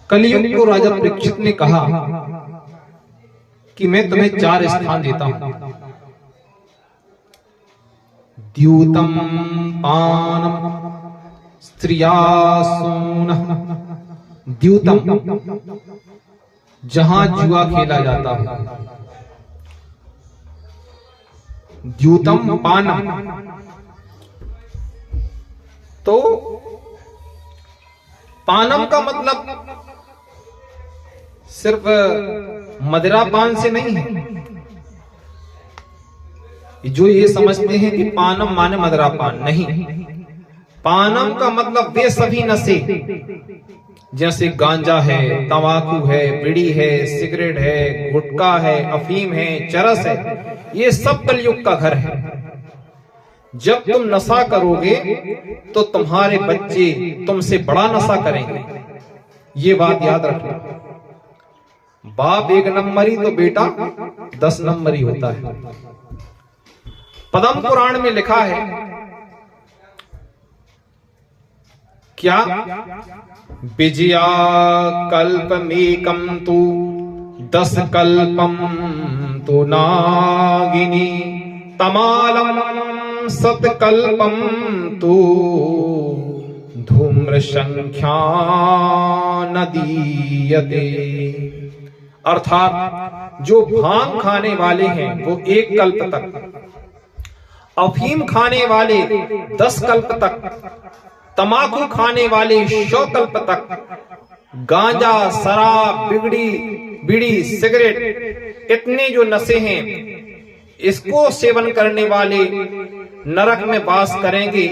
कलियुग को राजा परीक्षित ने कहा कि मैं तुम्हें 4 स्थान देता हूं। द्यूतम पानम स्त्रियासूनः। द्यूतम, जहां जुआ खेला जाता हो। द्यूतम पानम, तो पानम का मतलब सिर्फ मदिरा पान से नहीं है। जो ये समझते हैं कि पानम माने मदिरा पान, नहीं। पानम का मतलब वे सभी नशे, जैसे गांजा है, तंबाकू है, बीड़ी है, सिगरेट है, गुटखा है, अफीम है, चरस है, ये सब कलयुग का घर है। जब तुम नशा करोगे तो तुम्हारे बच्चे तुमसे बड़ा नशा करेंगे, ये बात याद रखना। बाप 1 नंबरी तो बेटा 10 नंबरी होता है। पद्म पुराण में लिखा है क्या? विजया कल्पमेकम तु 10 कल्पम तु नागिनी तमालम सत्कल्पम तु धूम्र संख्या न दीयते। अर्थात जो भांग खाने वाले हैं वो 1 कल्प तक, अफीम खाने वाले 10 कल्प तक, तंबाकू खाने वाले 100 कल्प तक, गांजा, शराब, बीड़ी, सिगरेट, इतने जो नशे हैं, इसको सेवन करने वाले नरक में वास करेंगे,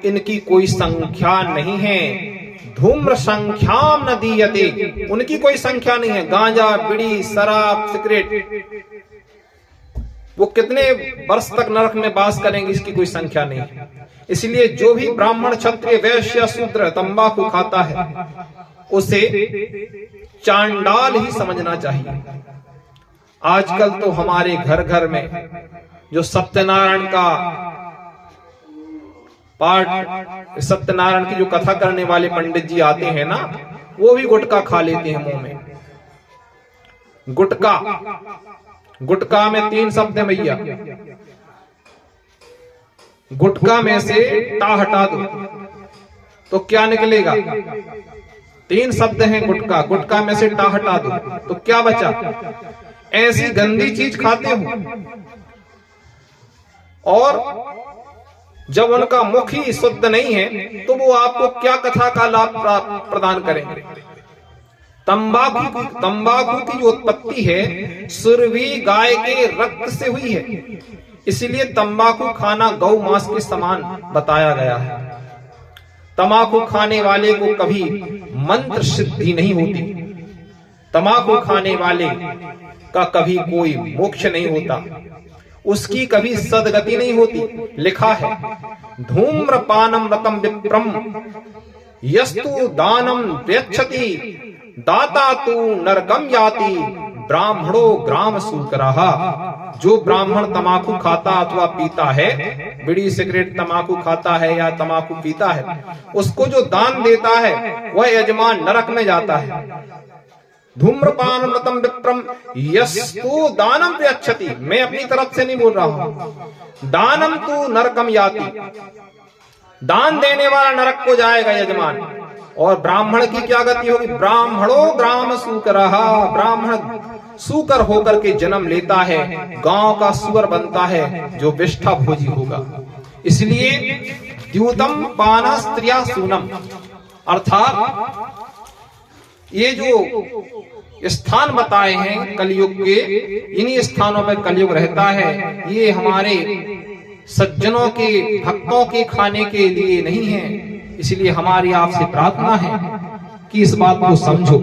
इनकी कोई संख्या नहीं है। धूम्र संख्याम न दीयते, उनकी कोई संख्या नहीं है। गांजा, बीड़ी, शराब, सिगरेट, वो कितने वर्ष तक नरक में वास करेंगे, इसकी कोई संख्या नहीं है। इसलिए जो भी ब्राह्मण, क्षत्रिय, वैश्य, शूद्र तंबाकू खाता है उसे चांडाल ही समझना चाहिए। आजकल तो हमारे घर घर में जो सत्यनारायण का पाठ, सत्यनारायण की जो कथा करने वाले पंडित जी आते हैं ना, वो भी गुटखा खा लेते हैं मुंह में। गुटखा में 3 शब्द हैं भैया। गुटखा में से टा हटा दो तो क्या निकलेगा? 3 शब्द हैं गुटखा में से टा हटा दो तो क्या बचा? ऐसी गंदी चीज खाते हो, और जब उनका मुख ही शुद्ध नहीं है तो वो आपको क्या कथा का लाभ प्रदान करेंगे? तंबाकू की जो उत्पत्ति है सुरवी गाय के रक्त से हुई है, इसलिए तंबाकू खाना गौ मांस के समान बताया गया है। तंबाकू खाने वाले को कभी मंत्र सिद्धि नहीं होती, तंबाकू खाने वाले का कभी कोई मोक्ष नहीं होता, उसकी कभी सदगति नहीं होती। लिखा है धूम्रपानम रतम विप्रम यस्तु दानम व्यक्षति दाता तु नरकम याति ब्राह्मणो ग्राम सूकरः। जो ब्राह्मण तंबाकू खाता अथवा पीता है, बीड़ी, सिगरेट, तंबाकू खाता है या तंबाकू पीता है, उसको जो दान देता है वह यजमान नरक में जाता है। धूम्रपान रतम विप्रम यस्तु दानम व्यक्षति, मैं अपनी तरफ से नहीं बोल रहा हूं, दानम तु नरकम याति, दान देने वाला नरक को जाएगा यजमान। और ब्राह्मण की क्या गति होगी? ब्राह्मणो ग्राम सूकरः, ब्राह्मण सूकर होकर के जन्म लेता है, गांव का सुअर बनता है जो विष्ठा भोजी होगा। इसलिए द्यूतम पाना स्त्रिया सूनम, अर्थात ये जो स्थान बताए हैं कलयुग के, इन्हीं स्थानों पर कलयुग रहता है। ये हमारे सज्जनों के, भक्तों के खाने के लिए नहीं है। इसलिए हमारी आपसे प्रार्थना है कि इस बात को समझो।